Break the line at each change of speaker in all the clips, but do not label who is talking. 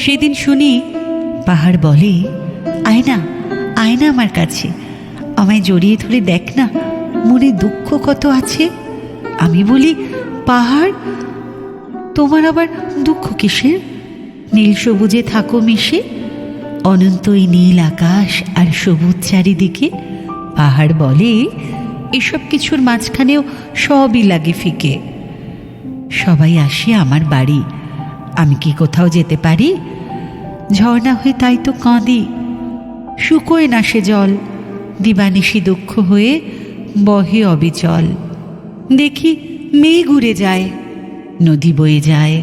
সেদিন শুনি পাহাড় বলে, আয়না আয়না আমার কাছে, আমায় জড়িয়ে ধরে দেখ না, মনে দুঃখ কত আছে। আমি বলি, পাহাড় তোমার আবার দুঃখ কিসের? নীল সবুজে থাকো মিশে, অনন্ত এই নীল আকাশ আর সবুজ চারিদিকে। পাহাড় বলে, এসব কিছুর মাঝখানেও সবই লাগে ফিকে। সবাই আসে আমার বাড়ি, আমি কি কোথাও যেতে পারি? ঝর্ণা হয়ে তাই তো কাঁদি, শুকোয় না সে জল, দিবানিশি দুঃখ হয়ে বহে অবিচল। দেখি মেঘ উড়ে যায়, নদী বয়ে যায়,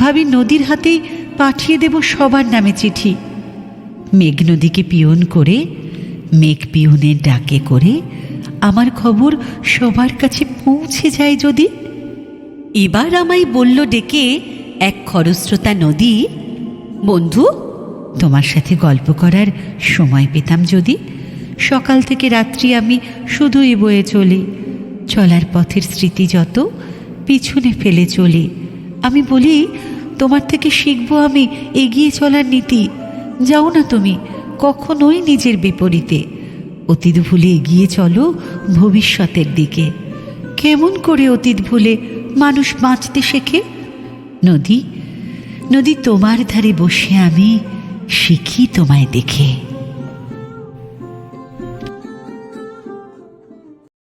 ভাবি নদীর হাতেই পাঠিয়ে দেব সবার নামে চিঠি। মেঘ নদীকে পিয়ন করে, মেঘ পিয়নের ডাকে করে আমার খবর সবার কাছে পৌঁছে যায় যদি। এবার আমায় বলল ডেকে এক খরস্রোতা নদী, বন্ধু তোমার সাথে গল্প করার সময় পেতাম যদি। সকাল থেকে রাত্রি আমি শুধুই বয়ে চলি, চলার পথের স্মৃতি যত পিছনে ফেলে চলি। আমি বলি, তোমার থেকে শিখবো আমি এগিয়ে চলার নীতি। যাও না তুমি কখনোই নিজের বিপরীতে, অতীত ভুলে এগিয়ে চলো ভবিষ্যতের দিকে। কেমন করে অতীত ভুলে মানুষ বাঁচতে শেখে? নদী নদী তোমার ধারে বসে আমি শিখি তোমায় দেখে।